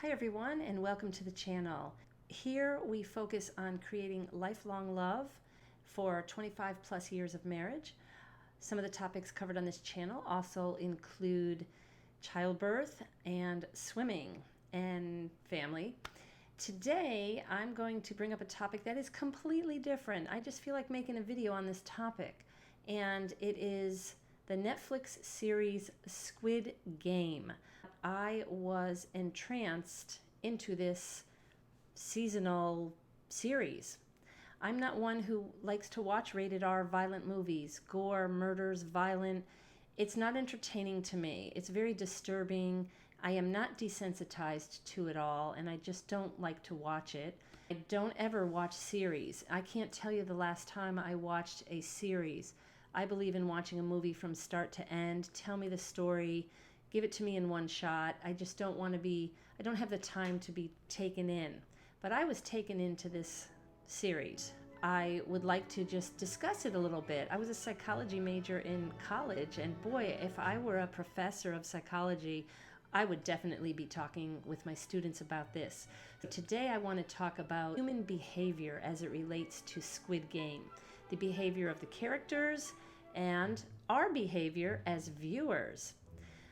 Hi everyone, and welcome to the channel. Here we focus on creating lifelong love for 25 plus years of marriage. Some of the topics covered on this channel also include childbirth and swimming and family. Today I'm going to bring up a topic that is completely different. I just feel like making a video on this topic, and it is the Netflix series Squid Game. I was entranced into this seasonal series. I'm not one who likes to watch rated R violent movies, gore, murders, violent. It's not entertaining to me. It's very disturbing. I am not desensitized to it all, and I just don't like to watch it. I don't ever watch series. I can't tell you the last time I watched a series. I believe in watching a movie from start to end. Tell me the story. Give it to me in one shot. I just don't want to be, I don't have the time to be taken in. But I was taken into this series. I would like to just discuss it a little bit. I was a psychology major in college, and boy, if I were a professor of psychology, I would definitely be talking with my students about this. Today I want to talk about human behavior as it relates to Squid Game, the behavior of the characters and our behavior as viewers.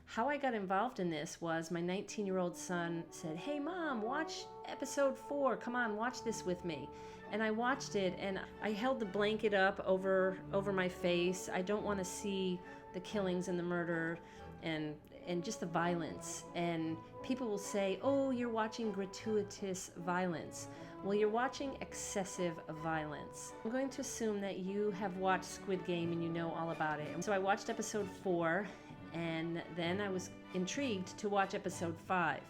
How I got involved in this was my 19-year-old son said, "Hey mom, watch episode 4. Come on, watch this with me." And I watched it, and I held the blanket up over my face. I don't want to see the killings and the murder and just the violence. And people will say, "Oh, you're watching gratuitous violence." Well, you're watching excessive violence. I'm going to assume that you have watched Squid Game and you know all about it. So I watched episode 4, and then I was intrigued to watch episode 5.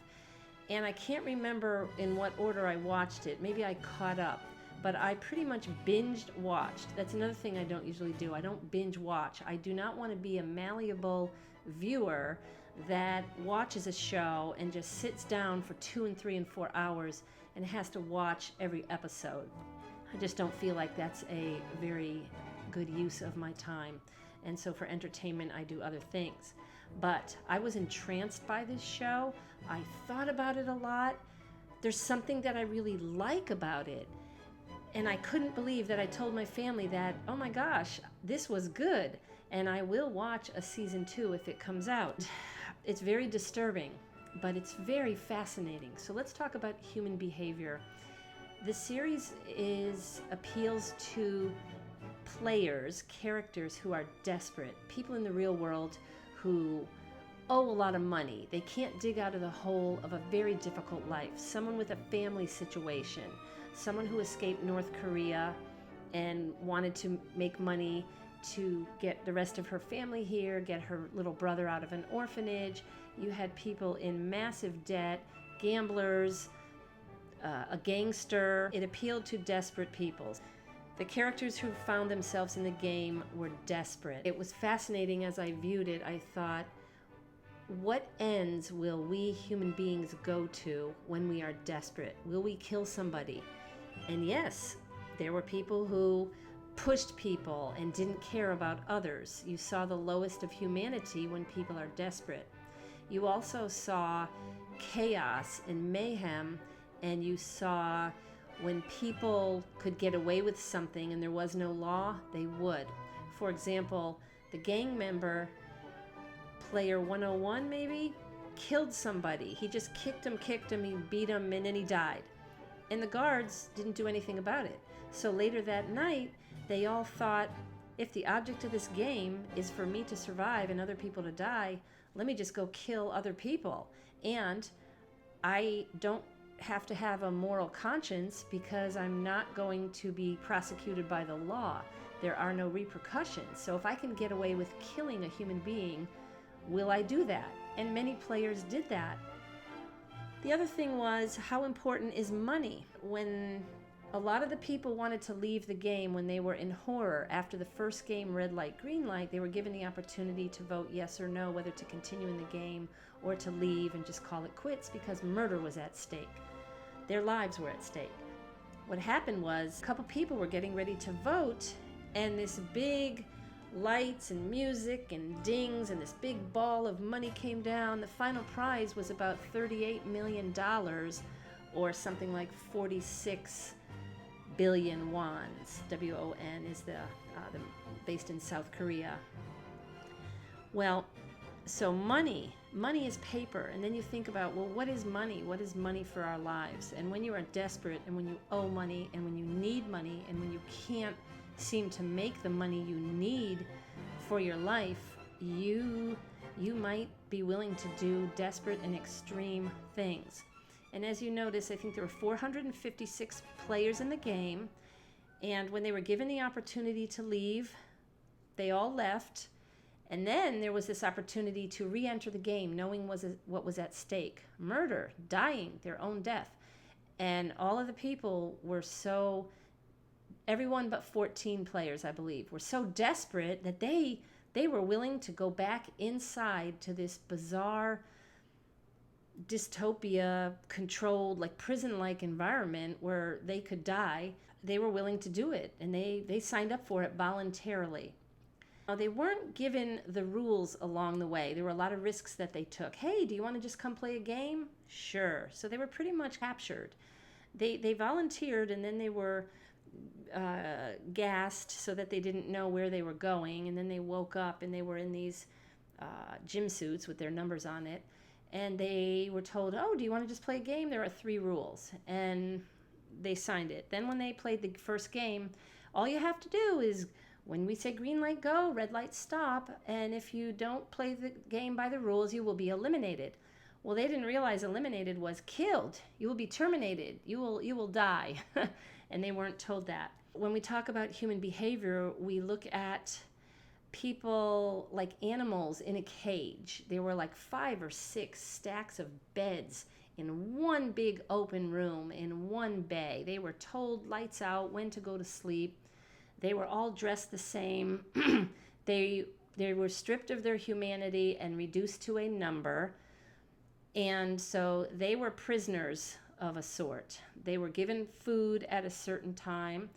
And I can't remember in what order I watched it. Maybe I caught up, but I pretty much binged watched. That's another thing I don't usually do. I don't binge watch. I do not want to be a malleable viewer that watches a show and just sits down for 2 and 3 and 4 hours and has to watch every episode. I just don't feel like that's a very good use of my time. And so for entertainment, I do other things. But I was entranced by this show. I thought about it a lot. There's something that I really like about it. And I couldn't believe that I told my family that, oh my gosh, this was good. And I will watch a season 2 if it comes out. It's very disturbing, but it's very fascinating. So let's talk about human behavior. The series appeals to players, characters who are desperate, people in the real world who owe a lot of money. They can't dig out of the hole of a very difficult life. Someone with a family situation, someone who escaped North Korea and wanted to make money to get the rest of her family here, get her little brother out of an orphanage. You had people in massive debt, gamblers, a gangster. It appealed to desperate people. The characters who found themselves in the game were desperate. It was fascinating as I viewed it. I thought, what ends will we human beings go to when we are desperate? Will we kill somebody? And yes, there were people who pushed people and didn't care about others. You saw the lowest of humanity when people are desperate. You also saw chaos and mayhem, and you saw when people could get away with something and there was no law, they would. For example, the gang member, player 101 maybe, killed somebody. He just kicked him, he beat him, and then he died. And the guards didn't do anything about it. So later that night, they all thought, if the object of this game is for me to survive and other people to die, let me just go kill other people. And I don't have to have a moral conscience because I'm not going to be prosecuted by the law. There are no repercussions. So if I can get away with killing a human being, will I do that? And many players did that. The other thing was, how important is money? When a lot of the people wanted to leave the game when they were in horror after the first game, red light, green light, they were given the opportunity to vote yes or no, whether to continue in the game or to leave and just call it quits because murder was at stake. Their lives were at stake. What happened was a couple people were getting ready to vote, and this big lights and music and dings, and this big ball of money came down. The final prize was about $38 million, or something like 46 billion wons. WON is the based in South Korea. Well, so money is paper. And then you think about, well, what is money? What is money for our lives? And when you are desperate, and when you owe money, and when you need money, and when you can't seem to make the money you need for your life, you might be willing to do desperate and extreme things. And as you notice, I think there were 456 players in the game, and when they were given the opportunity to leave, they all left. And then there was this opportunity to re-enter the game, knowing what was at stake: murder, dying, their own death. And all of the people were everyone but 14 players, I believe, were so desperate that they were willing to go back inside to this bizarre dystopia controlled, like prison-like environment where they could die. They were willing to do it, and they signed up for it voluntarily. Now, they weren't given the rules along the way. There were a lot of risks that they took. Hey, do you want to just come play a game? Sure. So they were pretty much captured. They volunteered, and then they were gassed so that they didn't know where they were going. And then they woke up, and they were in these gym suits with their numbers on it. And they were told, oh, do you want to just play a game? There are 3 rules. And they signed it. Then when they played the first game, all you have to do is, when we say green light go, red light stop, and if you don't play the game by the rules, you will be eliminated. Well, they didn't realize eliminated was killed. You will be terminated. You will die. And they weren't told that. When we talk about human behavior, we look at people like animals in a cage. There were like 5 or 6 stacks of beds in one big open room in one bay. They were told lights out, when to go to sleep. They were all dressed the same. They were stripped of their humanity and reduced to a number. And so they were prisoners of a sort. They were given food at a certain time.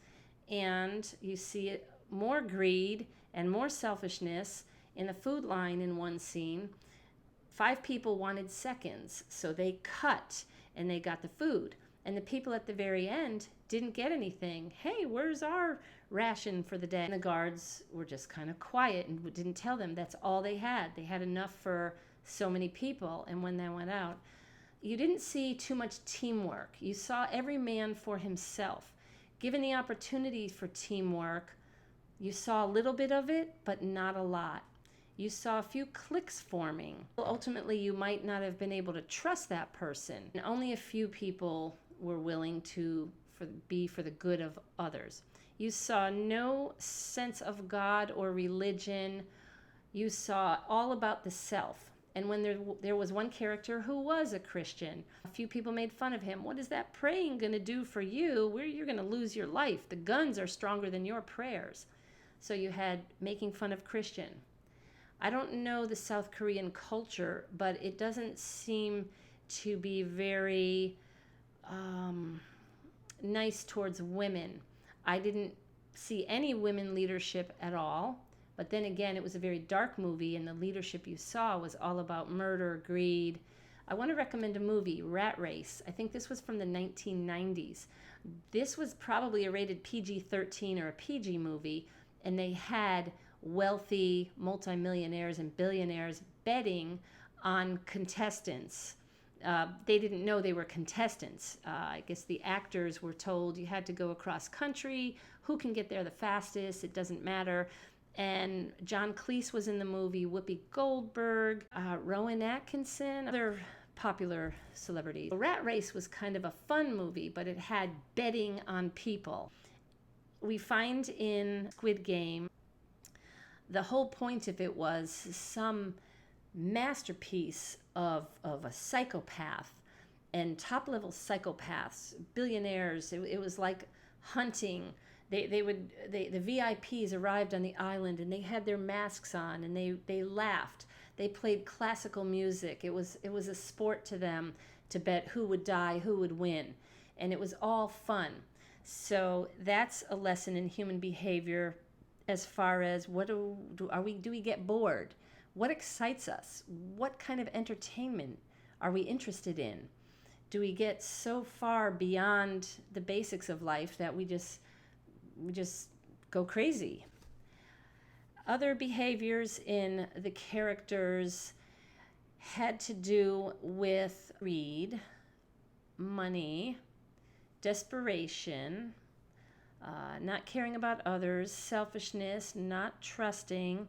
And you see it, more greed and more selfishness in the food line in one scene. 5 people wanted seconds, so they cut and they got the food. And the people at the very end didn't get anything. Hey, where's our ration for the day? And the guards were just kind of quiet and didn't tell them that's all they had. They had enough for so many people. And when they went out, you didn't see too much teamwork. You saw every man for himself. Given the opportunity for teamwork, you saw a little bit of it, but not a lot. You saw a few cliques forming. Ultimately, you might not have been able to trust that person. And only a few people were willing to be for the good of others. You saw no sense of God or religion. You saw all about the self. And when there was one character who was a Christian, a few people made fun of him. What is that praying going to do for you? You're going to lose your life. The guns are stronger than your prayers. So you had making fun of Christian. I don't know the South Korean culture, but it doesn't seem to be very nice towards women. I didn't see any women leadership at all. But then again, it was a very dark movie, and the leadership you saw was all about murder, greed. I want to recommend a movie, Rat Race. I think this was from the 1990s. This was probably a rated PG-13 or a PG movie, and they had wealthy multimillionaires and billionaires betting on contestants. They didn't know they were contestants. I guess the actors were told you had to go across country. Who can get there the fastest? It doesn't matter. And John Cleese was in the movie, Whoopi Goldberg, Rowan Atkinson, other popular celebrities. Rat Race was kind of a fun movie, but it had betting on people. We find in Squid Game, the whole point of it was some masterpiece of a psychopath and top-level psychopaths, billionaires. It was like hunting. The VIPs arrived on the island, and they had their masks on, and they laughed. They played classical music. It was a sport to them to bet who would die, who would win, and it was all fun. So that's a lesson in human behavior. as far as what do we get bored? What excites us? What kind of entertainment are we interested in? Do we get so far beyond the basics of life that we just go crazy? Other behaviors in the characters had to do with greed, money, desperation, not caring about others, selfishness, not trusting.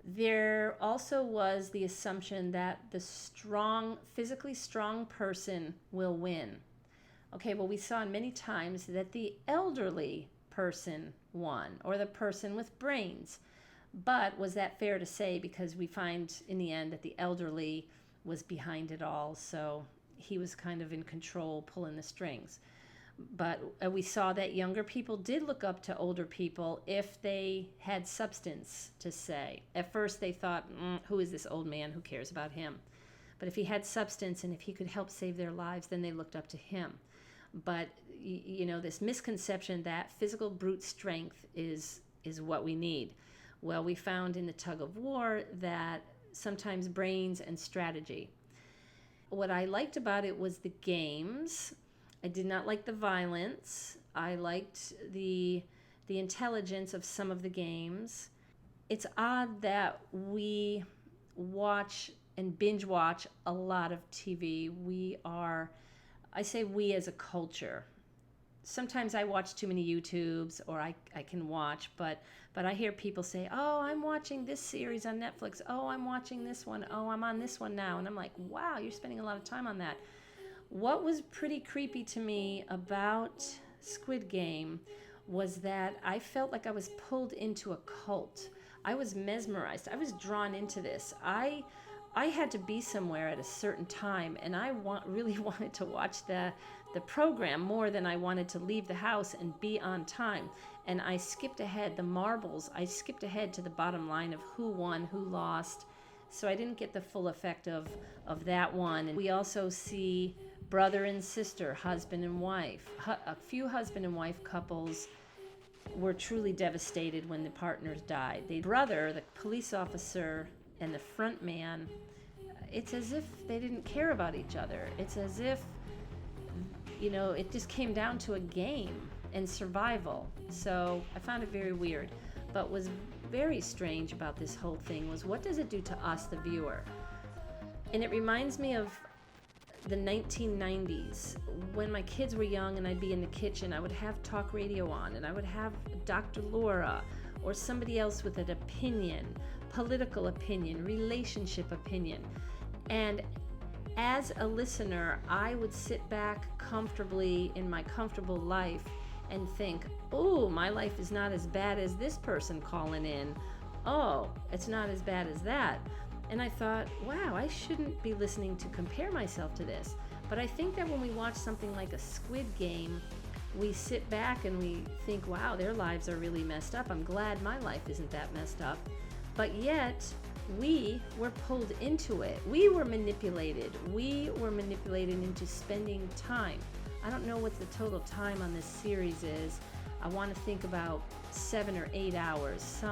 There also was the assumption that the physically strong person will win. Okay, well, we saw many times that the elderly person won, or the person with brains. But was that fair to say? Because we find in the end that the elderly was behind it all, so he was kind of in control, pulling the strings. But we saw that younger people did look up to older people if they had substance to say. At first they thought, who is this old man? Who cares about him? But if he had substance and if he could help save their lives, then they looked up to him. But, this misconception that physical brute strength is what we need. Well, we found in the tug of war that sometimes brains and strategy. What I liked about it was the games. I did not like the violence. I liked the intelligence of some of the games. It's odd that we watch and binge watch a lot of TV. I say we as a culture. Sometimes I watch too many YouTubes, or I can watch, but I hear people say, oh, I'm watching this series on Netflix. Oh, I'm watching this one. Oh, I'm on this one now. And I'm like, wow, you're spending a lot of time on that. What was pretty creepy to me about Squid Game was that I felt like I was pulled into a cult. I was mesmerized. I was drawn into this. I had to be somewhere at a certain time, and I really wanted to watch the program more than I wanted to leave the house and be on time. And I skipped ahead the marbles. I skipped ahead to the bottom line of who won, who lost. So I didn't get the full effect of that one. And we also see brother and sister, husband and wife. A few husband and wife couples were truly devastated when the partners died. The brother, the police officer, and the front man, it's as if they didn't care about each other. It's as if, it just came down to a game and survival. So I found it very weird. But was very strange about this whole thing was, what does it do to us, the viewer? And it reminds me of the 1990s, when my kids were young and I'd be in the kitchen, I would have talk radio on and I would have Dr. Laura or somebody else with an opinion, political opinion, relationship opinion. And as a listener, I would sit back comfortably in my comfortable life and think, oh, my life is not as bad as this person calling in. Oh, it's not as bad as that. And I thought, wow, I shouldn't be listening to compare myself to this. But I think that when we watch something like a Squid Game, we sit back and we think, wow, their lives are really messed up. I'm glad my life isn't that messed up. But yet, we were pulled into it. We were manipulated. We were manipulated into spending time. I don't know what the total time on this series is. I want to think about 7 or 8 hours.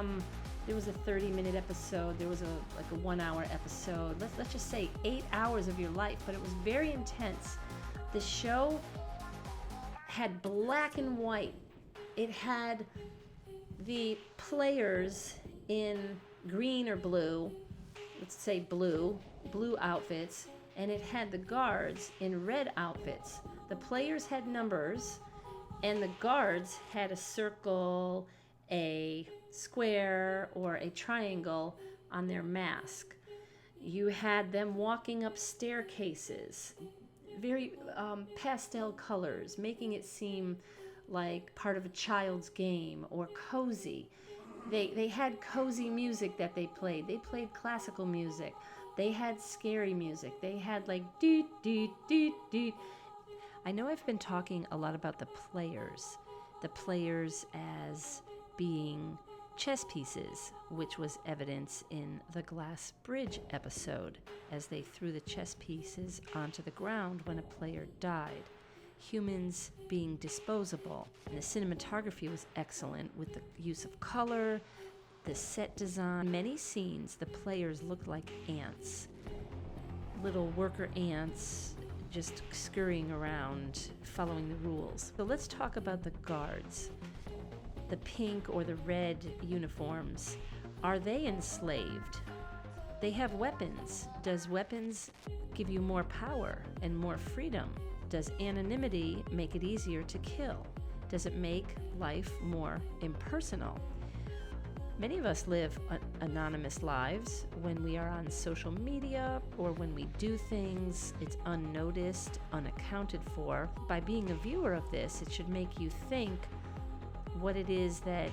There was a 30-minute episode. There was a 1-hour episode. Let's just say 8 hours of your life, but it was very intense. The show had black and white. It had the players in green or blue, let's say blue outfits, and it had the guards in red outfits. The players had numbers, and the guards had a circle, a square, or a triangle on their mask. You had them walking up staircases, very pastel colors, making it seem like part of a child's game or cozy. They had cozy music that they played. They played classical music. They had scary music. They had like doot, doot, doot, doot. I know I've been talking a lot about the players as being chess pieces, which was evidence in the glass bridge episode, as they threw the chess pieces onto the ground when a player died. humans being disposable. And the cinematography was excellent with the use of color, the set design. In many scenes, the players looked like ants, little worker ants just scurrying around, following the rules. So let's talk about the guards. The pink or the red uniforms. Are they enslaved? They have weapons. Does weapons give you more power and more freedom? Does anonymity make it easier to kill? Does it make life more impersonal? Many of us live anonymous lives when we are on social media or when we do things. It's unnoticed, unaccounted for. By being a viewer of this, it should make you think what it is that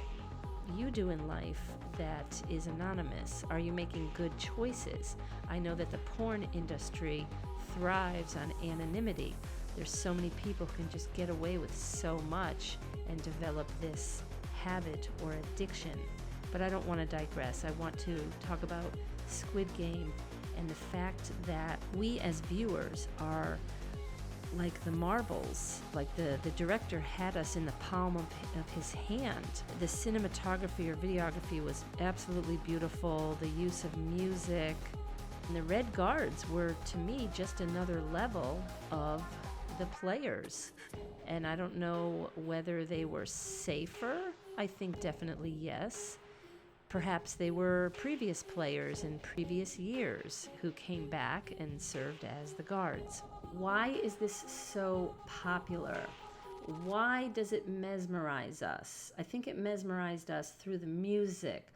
you do in life that is anonymous. Are you making good choices? I know that the porn industry thrives on anonymity. There's so many people who can just get away with so much and develop this habit or addiction. But I don't want to digress. I want to talk about Squid Game and the fact that we as viewers are like the marbles, like the director had us in the palm of his hand. The cinematography or videography was absolutely beautiful, the use of music. And the Red Guards were, to me, just another level of the players. And I don't know whether they were safer. I think definitely yes. Perhaps they were previous players in previous years who came back and served as the guards. Why is this so popular? Why does it mesmerize us? I think it mesmerized us through the music,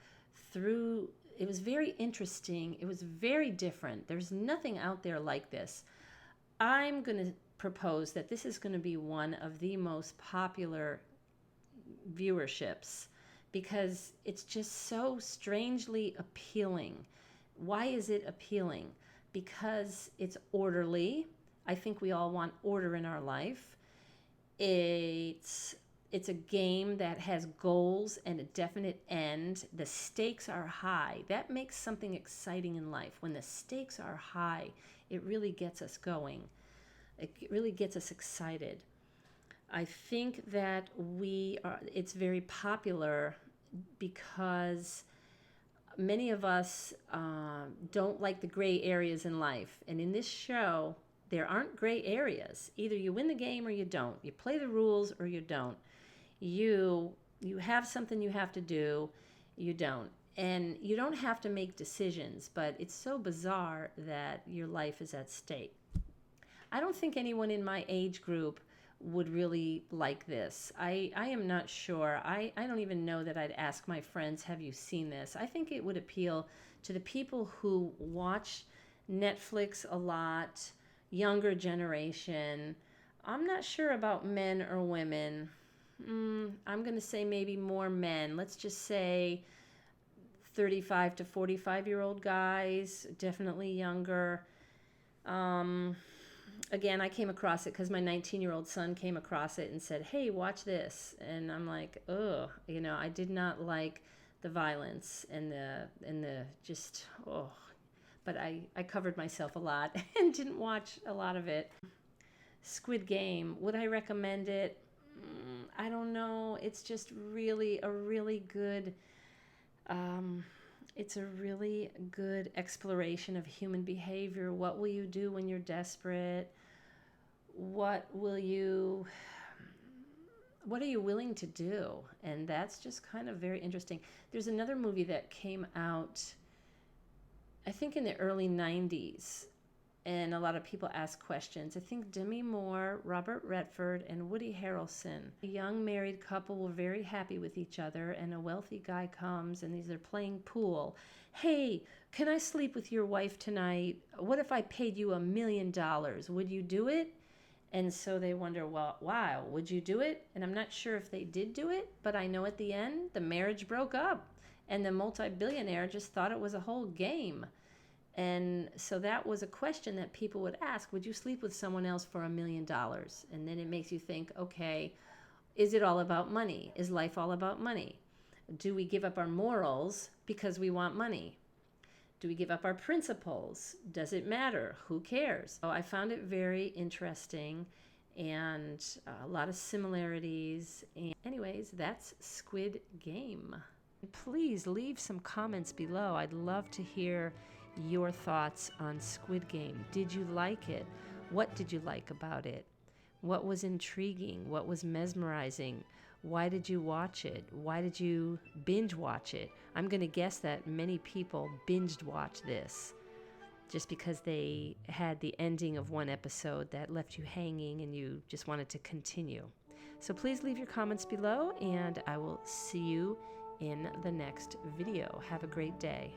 it was very interesting. It was very different. There's nothing out there like this. I'm going to propose that this is going to be one of the most popular viewerships because it's just so strangely appealing. Why is it appealing? Because it's orderly. I think we all want order in our life. It's a game that has goals and a definite end. The stakes are high. That makes something exciting in life. When the stakes are high, it really gets us going. It really gets us excited. I think that it's very popular because many of us don't like the gray areas in life. And in this show, there aren't gray areas. Either you win the game or you don't. You play the rules or you don't. You have something you have to do, you don't. And you don't have to make decisions, but it's so bizarre that your life is at stake. I don't think anyone in my age group would really like this. I am not sure. I don't even know that I'd ask my friends, have you seen this? I think it would appeal to the people who watch Netflix a lot, younger generation. I'm not sure about men or women. I'm going to say maybe more men. Let's just say 35 to 45-year-old guys, definitely younger. Again, I came across it because my 19-year-old son came across it and said, hey, watch this. And I'm like, ugh, I did not like the violence and the just, oh. But I covered myself a lot and didn't watch a lot of it. Squid Game, would I recommend it? I don't know. It's just really a really good, it's a really good exploration of human behavior. What will you do when you're desperate? What are you willing to do? And that's just kind of very interesting. There's another movie that came out, I think in the early 90s, and a lot of people ask questions. I think Demi Moore, Robert Redford, and Woody Harrelson. A young married couple were very happy with each other, and a wealthy guy comes, and they're playing pool. Hey, can I sleep with your wife tonight? What if I paid you $1 million? Would you do it? And so they wonder, well, wow, would you do it? And I'm not sure if they did do it, but I know at the end, the marriage broke up, and the multi-billionaire just thought it was a whole game. And so that was a question that people would ask, would you sleep with someone else for $1 million? And then it makes you think, okay, is it all about money? Is life all about money? Do we give up our morals because we want money? Do we give up our principles? Does it matter? Who cares? So I found it very interesting. and a lot of similarities. And anyways, that's Squid Game. Please leave some comments below. I'd love to hear your thoughts on Squid Game. Did you like it? What did you like about it? What was intriguing? What was mesmerizing? Why did you watch it? Why did you binge watch it? I'm going to guess that many people binged watch this just because they had the ending of one episode that left you hanging and you just wanted to continue. So please leave your comments below, and I will see you in the next video. Have a great day.